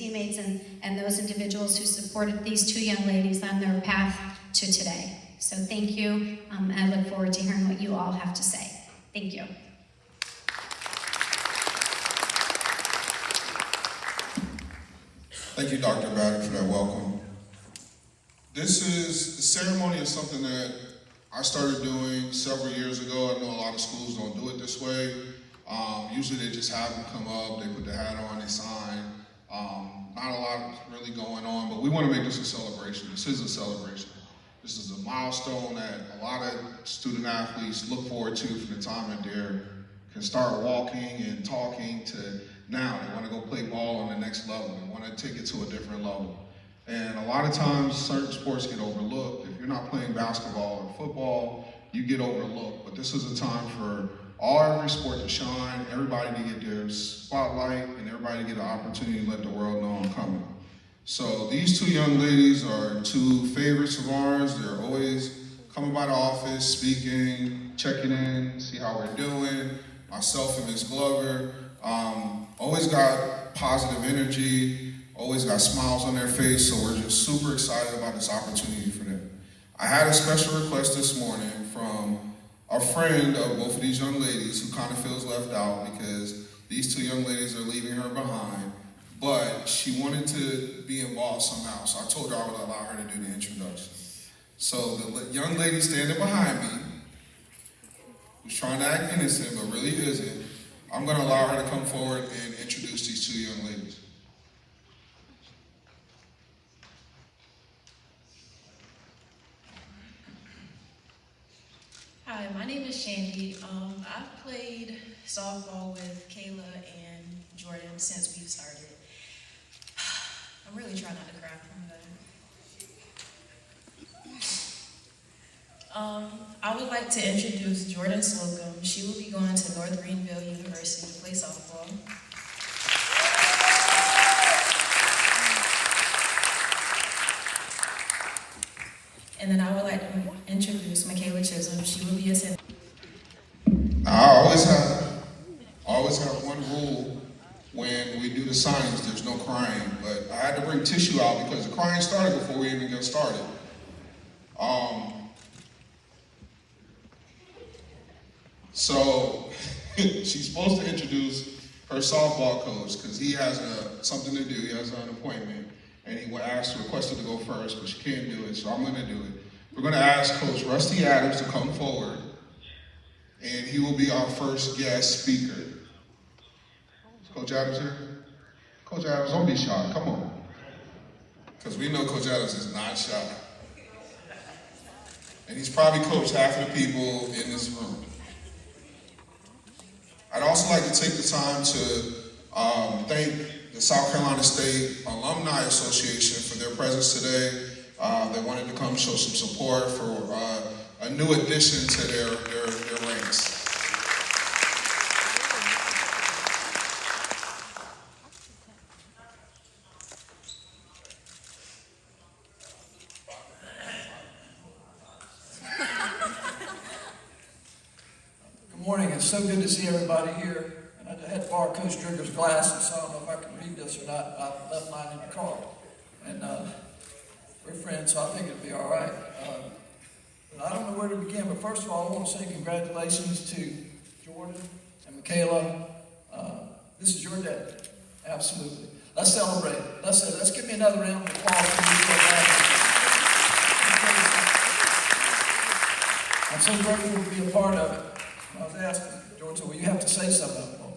teammates and those individuals who supported these two young ladies on their path to today. So thank you, and I look forward to hearing what you all have to say. Thank you. Thank you, Dr. Madden, for that welcome. The ceremony is something that I started doing several years ago. I know a lot of schools don't do it this way. Usually they just have them come up, they put the hat on, they sign. Not a lot really going on, but we want to make this a celebration. This is a celebration. This is a milestone that a lot of student athletes look forward to from the time that they can start walking and talking to now. They want to go play ball on the next level. They want to take it to a different level. And a lot of times certain sports get overlooked. If you're not playing basketball or football, you get overlooked. But this is a time for every sport to shine, everybody to get their spotlight, and everybody to get an opportunity to let the world know I'm coming. So these two young ladies are two favorites of ours. They're always coming by the office, speaking, checking in, see how we're doing. Myself and Ms. Glover, always got positive energy, always got smiles on their face, so we're just super excited about this opportunity for them. I had a special request this morning from a friend of both of these young ladies who kind of feels left out because these two young ladies are leaving her behind. But she wanted to be involved somehow, so I told her I would allow her to do the introduction. So the young lady standing behind me, who's trying to act innocent but really isn't, I'm going to allow her to come forward and introduce these two young ladies. Hi, my name is Shandy. I've played softball with Kayla and Jordan since we've started. I'm really trying not to cry from that. I would like to introduce Jordan Slocum. She will be going to North Greenville University to play softball. And then I would like to introduce Michaela Chisholm. She will be attending. I always have one rule when we do the signings, there's no crying, but I had to bring tissue out because the crying started before we even got started. So she's supposed to introduce her softball coach because he has something to do, he has an appointment, and he requested to go first, but she can't do it, so I'm gonna do it. We're gonna ask Coach Rusty Adams to come forward, and he will be our first guest speaker. Is Coach Adams here? Coach Adams, don't be shy, come on. Because we know Coach Adams is not shy. And he's probably coached half of the people in this room. I'd also like to take the time to thank the South Carolina State Alumni Association for their presence today. They wanted to come show some support for a new addition to their ranks. Good morning. It's so good to see everybody here. And I had to borrow Coach Drigger's glasses, so I don't know if I can read this or not. I left mine in the car. And we're friends, so I think it'll be all right. I don't know where to begin, but first of all, I want to say congratulations to Jordan and Michaela. This is your day. Absolutely. Let's celebrate. Let's give me another round of applause. I'm so grateful to be a part of it. I was asking Jordan, well, you have to say something. Well,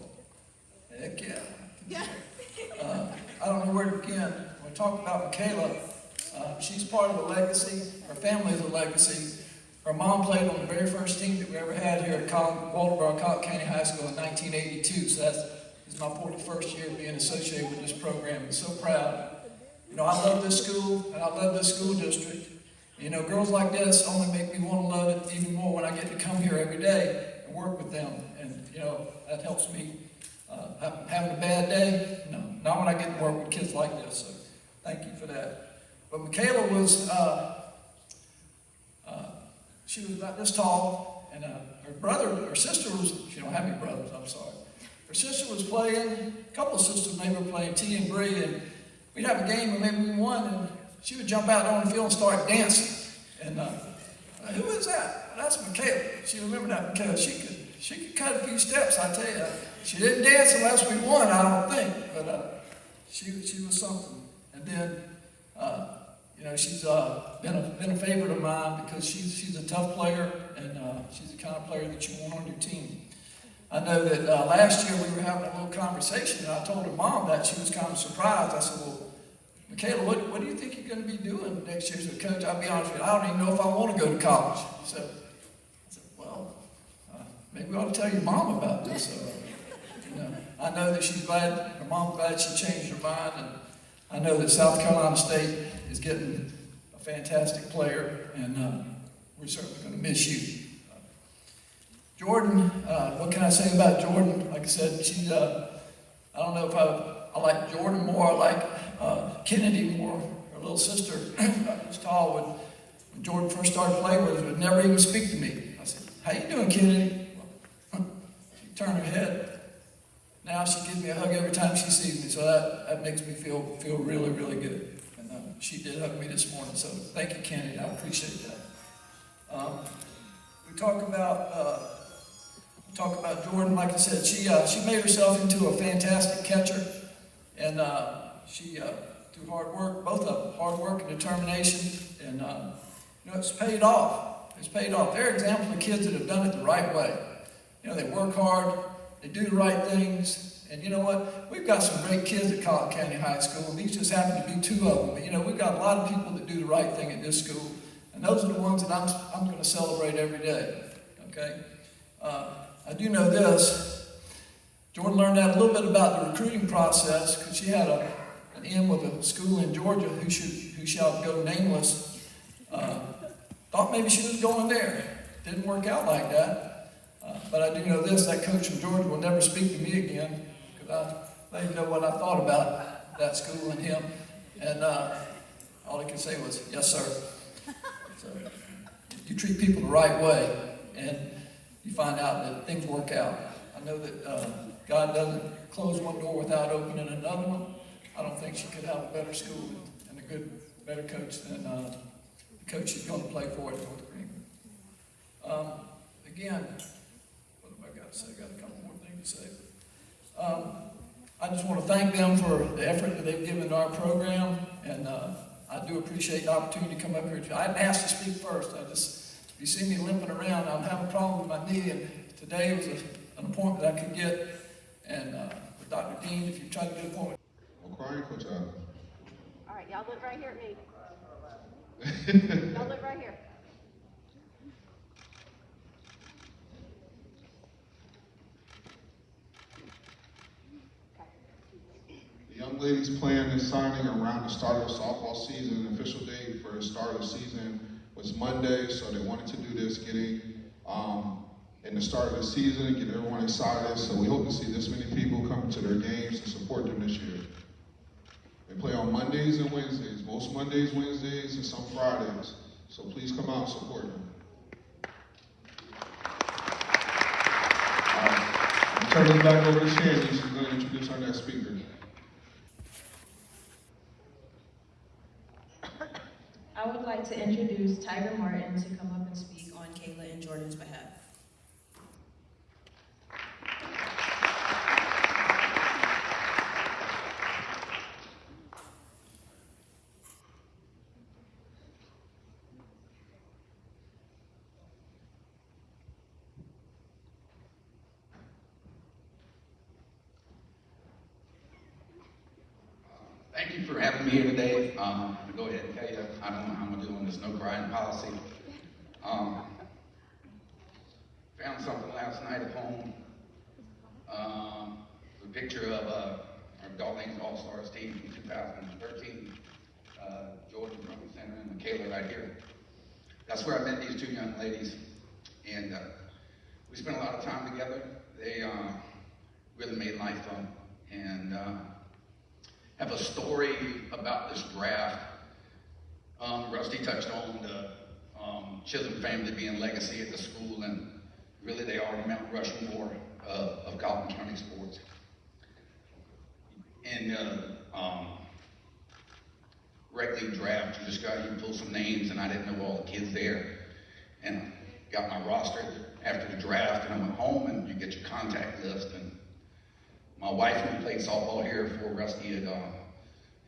heck yeah. I don't know where to begin. When we talk about Michaela, she's part of a legacy. Her family is a legacy. Her mom played on the very first team that we ever had here at Walterboro Collin County High School in 1982. So this is my 41st year being associated with this program. I'm so proud. You know, I love this school, and I love this school district. You know, girls like this only make me want to love it even more when I get to come here every day and work with them. And, you know, that helps me. Having a bad day? No, not when I get to work with kids like this. So thank you for that. But Michaela was, she was about this tall, and her sister was, she don't have any brothers, I'm sorry. Her sister was playing, a couple of sisters maybe were playing T and Bree, and we'd have a game and maybe we won, and she would jump out on the field and start dancing. And who is that? That's Michaela. She remembered that Michaela. She could cut a few steps, I tell you. She didn't dance unless we won, I don't think, but she was something. And then, she's been a favorite of mine because she's a tough player, and she's the kind of player that you want on your team. I know that last year we were having a little conversation, and I told her mom that. She was kind of surprised. I said, well, Michaela, what do you think you're going to be doing next year? She said, Coach, I'll be honest with you, I don't even know if I want to go to college. So I said, well, maybe we ought to tell your mom about this. I know that she's glad, her mom's glad she changed her mind, and I know that South Carolina State is getting a fantastic player, and we're certainly going to miss you. Jordan, what can I say about Jordan? Like I said, she's, I don't know if I like Jordan more, I like Kennedy more, her little sister. Was tall when Jordan first started playing with us, would never even speak to me. I said, how you doing, Kennedy? She turned her head. Now she gives me a hug every time she sees me, so that makes me feel really, really good. And she did hug me this morning, so thank you, Kennedy. I appreciate that. We talk about Jordan. Like I said, she made herself into a fantastic catcher, and she through hard work, both of them, hard work and determination, and it's paid off. It's paid off. They're examples of kids that have done it the right way. They work hard. They do the right things, and you know what? We've got some great kids at Collin County High School, and these just happen to be two of them. But we've got a lot of people that do the right thing at this school, and those are the ones that I'm going to celebrate every day. Okay? I do know this. Jordan learned out a little bit about the recruiting process because she had an in with a school in Georgia who shall go nameless. Thought maybe she was going there. Didn't work out like that. But I do know this, that coach from Georgia will never speak to me again because I didn't know what I thought about that school and him. And all he could say was, yes, sir. So you treat people the right way, and you find out that things work out. I know that God doesn't close one door without opening another one. I don't think she could have a better school and a better coach than the coach she's going to play for at North Green. Again, I got a couple more things to say. I just want to thank them for the effort that they've given to our program, and I do appreciate the opportunity to come up here. I didn't ask to speak first. If you see me limping around, I'm having a problem with my knee, and today was an appointment that I could get, and with Dr. Dean, if you try to get an appointment. I'm crying, Coach Allen. All right, y'all look right here at me. Y'all look right here. The young ladies playing and signing around the start of the softball season. The official date for the start of the season was Monday, so they wanted to do this, getting in the start of the season, get everyone excited. So we hope to see this many people come to their games and support them this year. They play on Mondays and Wednesdays, most Mondays, Wednesdays, and some Fridays. So please come out and support them. I'm turning it back over to Shandy. She's going to introduce our next speaker. I would like to introduce Tiger Martin to come up and speak on Kayla and Jordan's behalf. Thank you for having me here today. I'm going to go ahead and tell you, I don't know how I'm going to do on this no crying policy. Found something last night at home. A picture of our Darlings All-Stars team from 2013. Jordan from the center and Michaela right here. That's where I met these two young ladies. And we spent a lot of time together. They really made life fun. And have a story about this draft. Rusty touched on the Chisholm family being legacy at the school, and really they are the Mount Rushmore of Collin County sports. And correctly draft. You just got, you pull some names, and I didn't know all the kids there. And got my roster after the draft, and I went home, and you get your contact list. And my wife, who played softball here for Rusty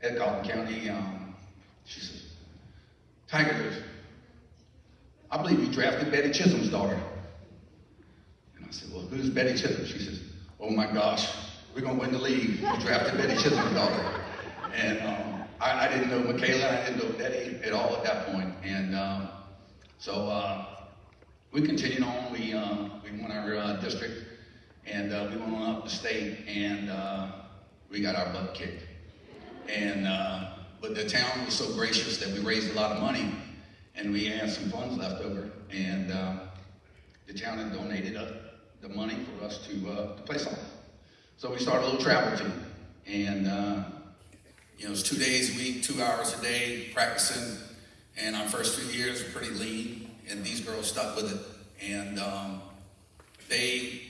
at Gallatin County, she says, Tiger, I believe you drafted Betty Chisholm's daughter. And I said, well, who's Betty Chisholm? She says, oh my gosh, we're going to win the league. You drafted Betty Chisholm's daughter. And I didn't know Michaela, I didn't know Betty at all at that point. And so we continued on. We won our district, and we went on up the state, and we got our butt kicked. And but the town was so gracious that we raised a lot of money, and we had some funds left over, and the town had donated the money for us to play softball. So we started a little travel team, and it was 2 days a week, 2 hours a day practicing. And our first few years were pretty lean, and these girls stuck with it. And they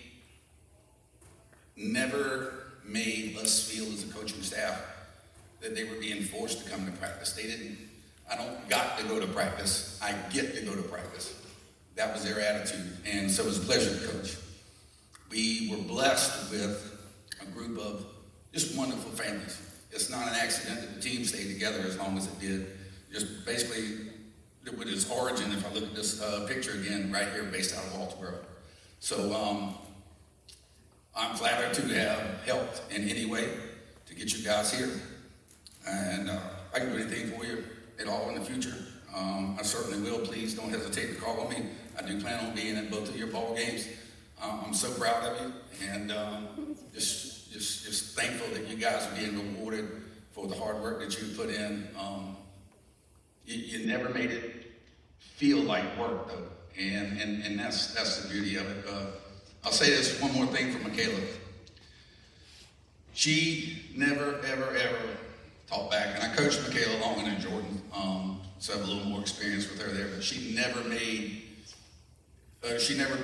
never made us feel as a coaching staff that they were being forced to come to practice. They didn't. I don't got to go to practice. I get to go to practice. That was their attitude, and so it was a pleasure to coach. We were blessed with a group of just wonderful families. It's not an accident that the team stayed together as long as it did. Just basically, with its origin, if I look at this picture again, right here, based out of Walterboro. So I'm flattered to have helped in any way to get you guys here. And I can do anything for you at all in the future. I certainly will. Please don't hesitate to call on me. I do plan on being at both of your ball games. I'm so proud of you, and just thankful that you guys are being rewarded for the hard work that you put in. You never made it feel like work, though, and that's the beauty of it. I'll say this one more thing for Michaela. She never, ever, ever talked back, and I coached Michaela longer than Jordan, so I have a little more experience with her there, but she never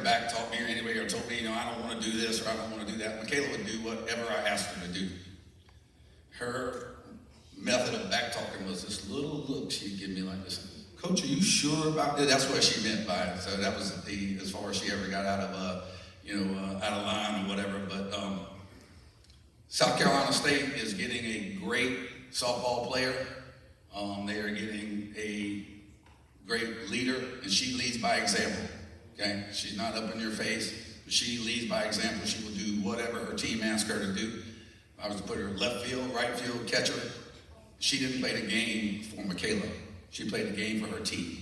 back-talked me or anyway, or told me, I don't want to do this or I don't want to do that. Michaela would do whatever I asked her to do. Her method of back-talking was this little look she'd give me like this. Coach, are you sure about that? That's what she meant by it. So that was as far as she ever got out of out of line or whatever. But South Carolina State is getting a great softball player. They are getting a great leader, and she leads by example. Okay, she's not up in your face, but she leads by example. She will do whatever her team asks her to do. If I was to put her left field, right field, catcher, she didn't play the game for Michaela. She played the game for her team.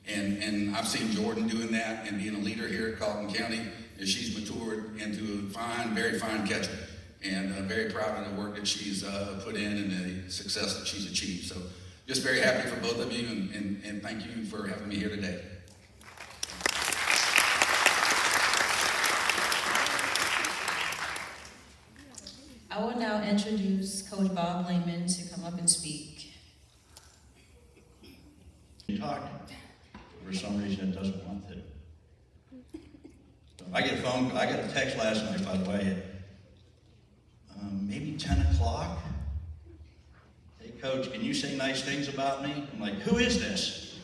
And I've seen Jordan doing that and being a leader here at Gallatin County, as she's matured into a fine, very fine catcher. And very proud of the work that she's put in and the success that she's achieved. So just very happy for both of you, and thank you for having me here today. I will now introduce Coach Bob Lehman to come up and speak. Talking. For some reason, it doesn't want to. I got a text last night, by the way, at maybe 10 o'clock. Hey, Coach, can you say nice things about me? I'm like, who is this?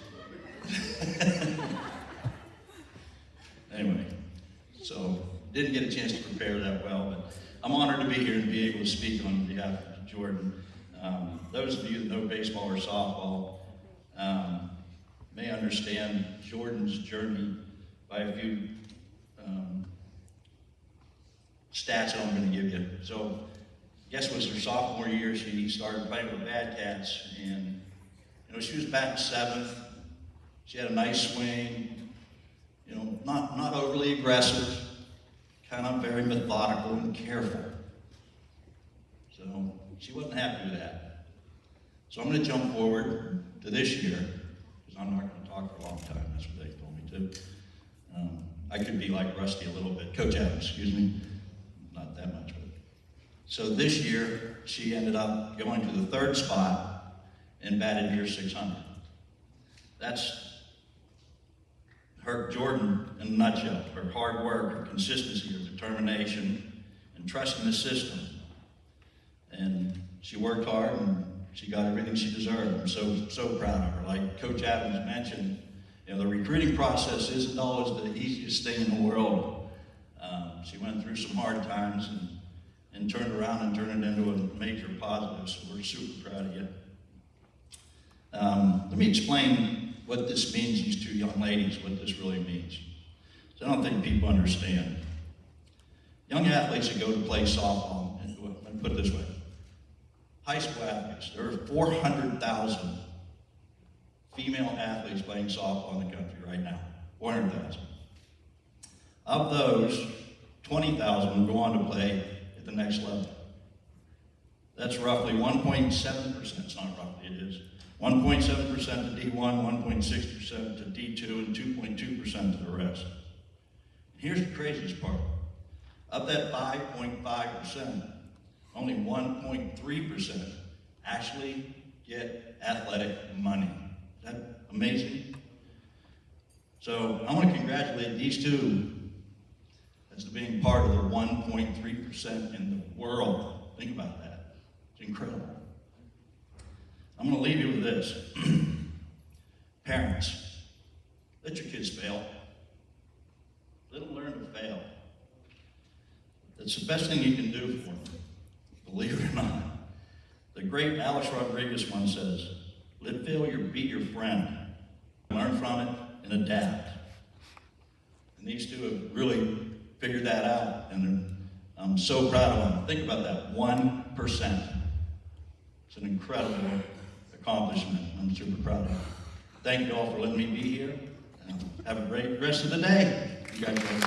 Anyway, so didn't get a chance to prepare that well, but I'm honored to be here and be able to speak on behalf of Jordan. Those of you that know baseball or softball may understand Jordan's journey by a few stats that I'm going to give you. So, I guess it was her sophomore year, she started playing with Bad Cats, and she was batting seventh. She had a nice swing, not overly aggressive, kind of very methodical and careful. So she wasn't happy with that. So I'm going to jump forward to this year, because I'm not going to talk for a long time. That's what they told me to. I could be like Rusty a little bit. Coach Adams, excuse me. Not that much. But. So this year, she ended up going to the third spot and batted near 600. That's her Jordan in a nutshell. Her hard work, her consistency, her determination, and trusting the system. And she worked hard, and She got everything she deserved. I'm so proud of her. Like Coach Adams mentioned, the recruiting process isn't always the easiest thing in the world. She went through some hard times and turned around and turned it into a major positive, so we're super proud of you. Let me explain what this means, these two young ladies, what this really means. So I don't think people understand. Young athletes that go to play softball, and let me put it this way, high school athletes, there are 400,000 female athletes playing softball in the country right now, 400,000. Of those, 20,000 will go on to play at the next level. That's roughly 1.7%, it's not roughly, it is. 1.7% to D1, 1.6% to D2, and 2.2% to the rest. Here's the craziest part. Of that 5.5%, only 1.3% actually get athletic money. Is that amazing? So I want to congratulate these two as being part of the 1.3% in the world. Think about that. It's incredible. I'm going to leave you with this. Parents, let your kids fail. Let them learn to fail. That's the best thing you can do for them, believe it or not. The great Alex Rodriguez once says, let failure be your friend. Learn from it and adapt. And these two have really figured that out, and I'm so proud of them. Think about that, 1%. It's an incredible accomplishment. I'm super proud of it. Thank you all for letting me be here. Have a great rest of the day. Congratulations.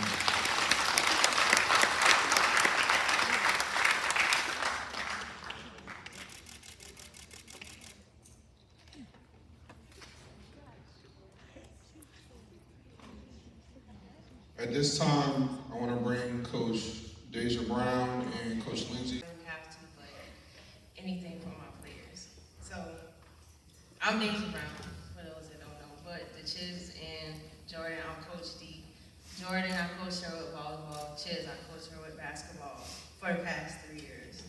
At this time, I want to bring Coach Deja Brown and Coach Lindsay. I don't have to play anything for my players. So, I'm Deja Brown, for those that don't know, but the Chiz and Jordan, I'm Coach D. Jordan, I coached her with volleyball. Chiz, I coached her with basketball for the past 3 years.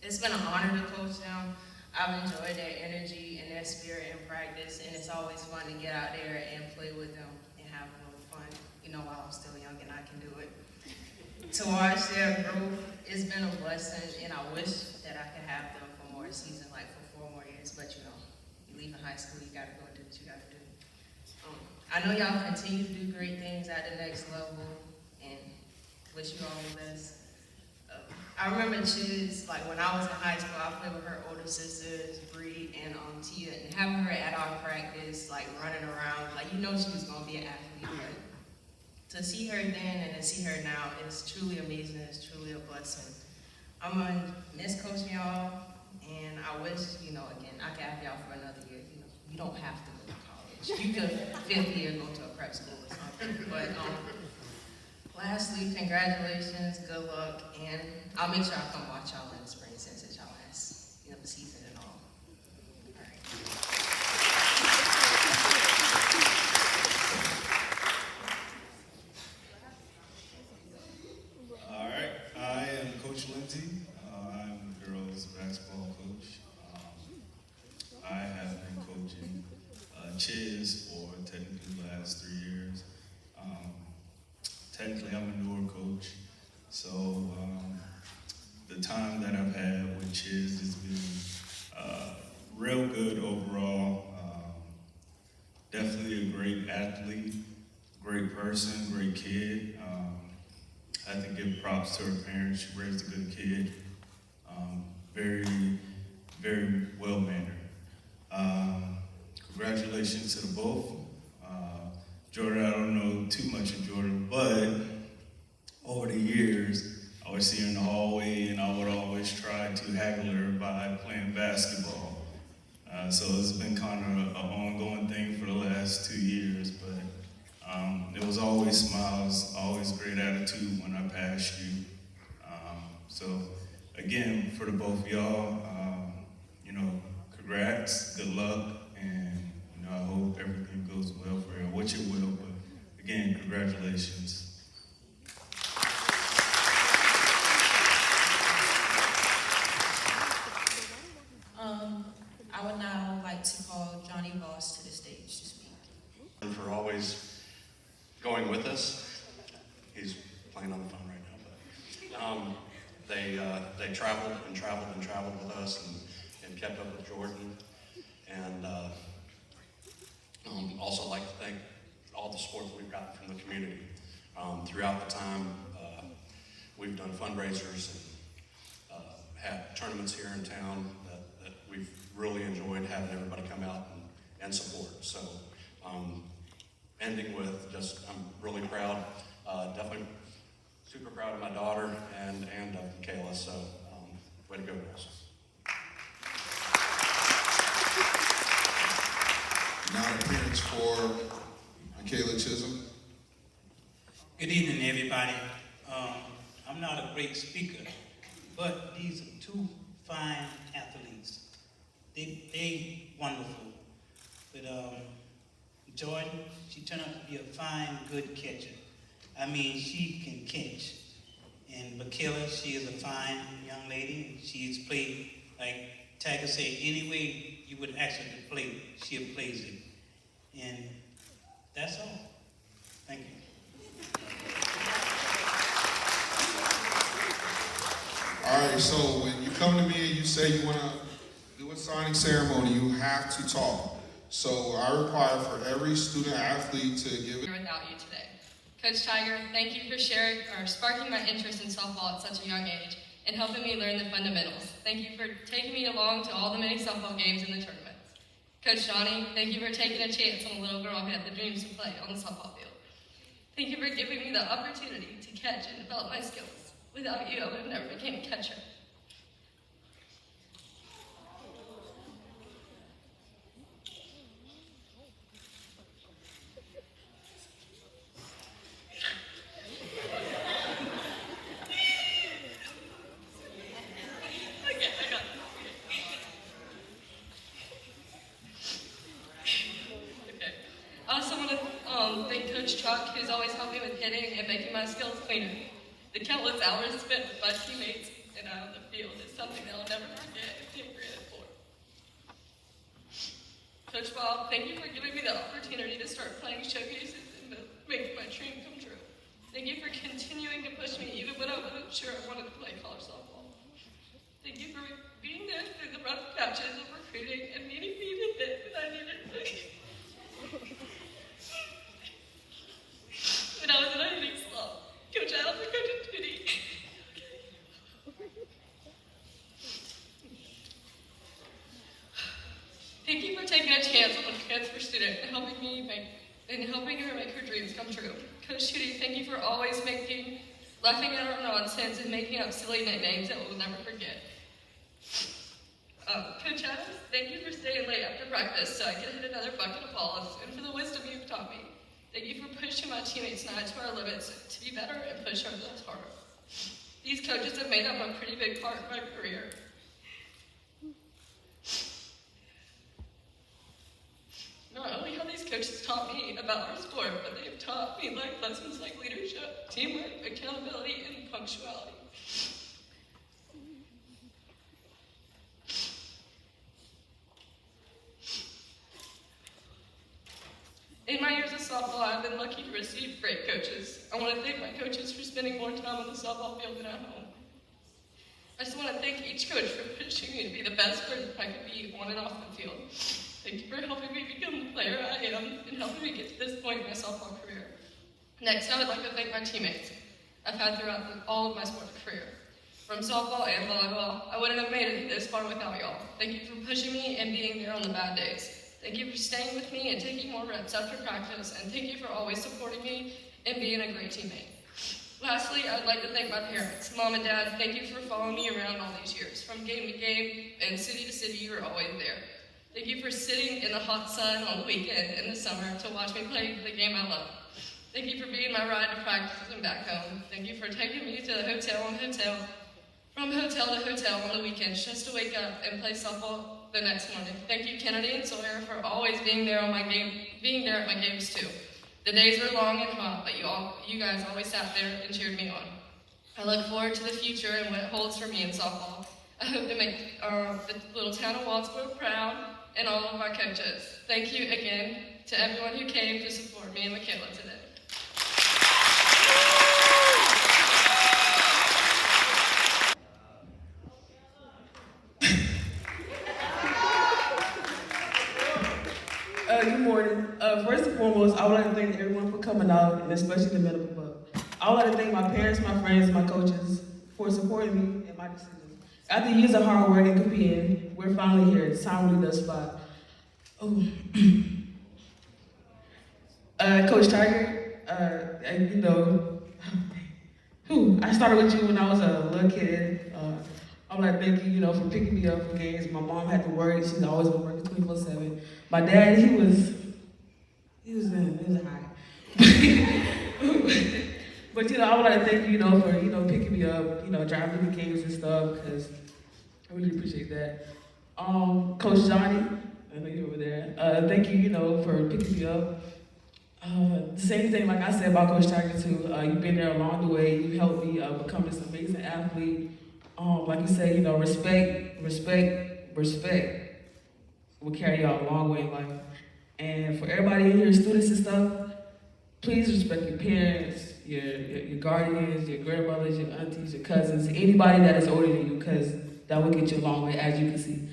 It's been an honor to coach them. I've enjoyed their energy and their spirit in practice, and it's always fun to get out there and play with them and have a little fun, while I'm still young and I can do it. To watch their growth, it's been a blessing, and I wish that I could have them for more seasons, like for 4 more years, but you leave high school, you gotta go and do what you gotta do. I know y'all continue to do great things at the next level, and wish you all the best. I remember Chiz, like when I was in high school, I played with her older sisters, Bree and Tia, and having her at our practice, like running around, like she was gonna be an athlete, but to see her then and to see her now is truly amazing. It's truly a blessing. I'm gonna miss coaching y'all, and I wish, again, I could have y'all for another year. You don't have to go to college. You could 5th year go to a prep school or something. But lastly, congratulations, good luck, and I'll make sure I come watch y'all in the spring since it's y'all last, season and all. All right. All right, I am Coach Lindsay. I'm the girls' basketball coach. I have been coaching Chiz for technically the last 3 years. Technically, I'm a newer coach, so the time that I've had with Chiz has been real good overall. Definitely a great athlete, great person, great kid. I have to give props to her parents. She raised a good kid. Very, very well-mannered. Congratulations to the both. Jordan, I don't know too much of Jordan, but over the years, I would see her in the hallway and I would always try to haggle her by playing basketball. So it's been kind of an ongoing thing for the last 2 years, but it was always smiles, always great attitude when I passed you. So again, for the both of y'all, congrats, good luck, and I hope everything goes well for you, which it will, but again, congratulations. they traveled and traveled and traveled with us and kept up with Jordan. And also like to thank all the support that we've gotten from the community. Throughout the time, we've done fundraisers and had tournaments here in town that we've really enjoyed having everybody come out and support. So ending with just, I'm really proud, definitely super proud of my daughter and of Michaela, so way to go, girls. Now an appearance for Michaela Chisholm. Good evening, everybody. I'm not a great speaker, but these are two fine athletes. They wonderful. But Jordan, she turned out to be a fine, good catcher. I mean, she can catch. And Michaela, she is a fine young lady. She's played, like Tiger said, any way you would ask her to play, she plays it. And that's all. Thank you. All right, so when you come to me and you say you want to do a signing ceremony, you have to talk. So I require for every student athlete to give it. Without you today. Coach Tiger, thank you for sparking my interest in softball at such a young age and helping me learn the fundamentals. Thank you for taking me along to all the many softball games and the tournaments. Coach Johnny, thank you for taking a chance on a little girl who had the dreams to play on the softball field. Thank you for giving me the opportunity to catch and develop my skills. Without you, I would have never became a catcher. I also want to thank Coach Chuck, who's always helped me with hitting and making my skills cleaner. The countless hours spent with my teammates and out on the field is something that I'll never forget and take credit for. Coach Bob, thank you for giving me the opportunity to start playing showcases and making my dream come true. Thank you for continuing to push me even when I wasn't sure I wanted to play college softball. Thank you for being there through the rough patches of recruiting and meeting me the day that I needed to. When I was in a hitting slump, Coach Adams and Coach Judy. Thank you for taking a chance on a transfer student and helping her make her dreams come true. Coach Judy, thank you for always laughing at our nonsense and making up silly nicknames that we'll never forget. Coach Adams, thank you for staying late after practice so I could hit another bucket of balls and for the wisdom you've taught me. Thank you for pushing my teammates and I to our limits to be better and push ourselves harder. These coaches have made up a pretty big part of my career. Not only have these coaches taught me about our sport, but they have taught me lessons like leadership, teamwork, accountability, and punctuality. In my years of softball, I've been lucky to receive great coaches. I want to thank my coaches for spending more time on the softball field than at home. I just want to thank each coach for pushing me to be the best person I could be on and off the field. Thank you for helping me become the player I am and helping me get to this point in my softball career. Next, I would like to thank my teammates I've had throughout all of my sports career. From softball and volleyball, I wouldn't have made it this far without y'all. Thank you for pushing me and being there on the bad days. Thank you for staying with me and taking more reps after practice, and thank you for always supporting me and being a great teammate. Lastly, I would like to thank my parents. Mom and Dad, thank you for following me around all these years. From game to game and city to city, you were always there. Thank you for sitting in the hot sun on the weekend in the summer to watch me play the game I love. Thank you for being my ride to practice and back home. Thank you for taking me to the hotel from hotel to hotel on the weekends just to wake up and play softball the next morning. Thank you, Kennedy and Sawyer, for always being there at my games too. The days were long and hot, but you guys always sat there and cheered me on. I look forward to the future and what it holds for me in softball. I hope to make the little town of Waldsboro proud and all of our coaches. Thank you again to everyone who came to support me and Michaela today. First and foremost, I would like to thank everyone for coming out, and especially the medical club. I would like to thank my parents, my friends, my coaches for supporting me in my decisions. After years of hard work and competing, we're finally here. It's time to leave the spot. Oh. Coach Tiger, and, you know, I started with you when I was a little kid. I would like to thank you, you know, for picking me up for games. My mom had to work. She's always been working 24/7. My dad, he was high. But, you know, I would like to thank you, you know, for, you know, picking me up, you know, driving me to games and stuff, because I really appreciate that. Coach Johnny, I know you're over there. Thank you, you know, for picking me up. The same thing, like I said about Coach Tiger too. You've been there along the way. You helped me become this amazing athlete. Like you said, you know, respect will carry y'all a long way in life. And for everybody in here, students and stuff, please respect your parents, your guardians, your grandmothers, your aunties, your cousins, anybody that is older than you, because that will get you a long way, as you can see.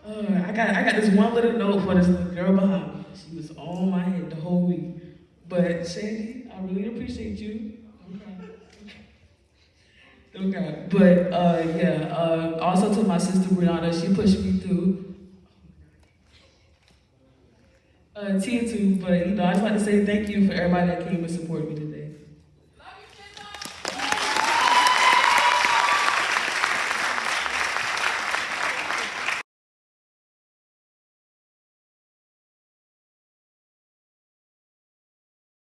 I got this one little note for this little girl behind me. She was on my head the whole week. But Shandy, I really appreciate you. Okay. But also to my sister Brianna, she pushed me through. Tia too, but you know, I just want to say thank you for everybody that came and supported me today.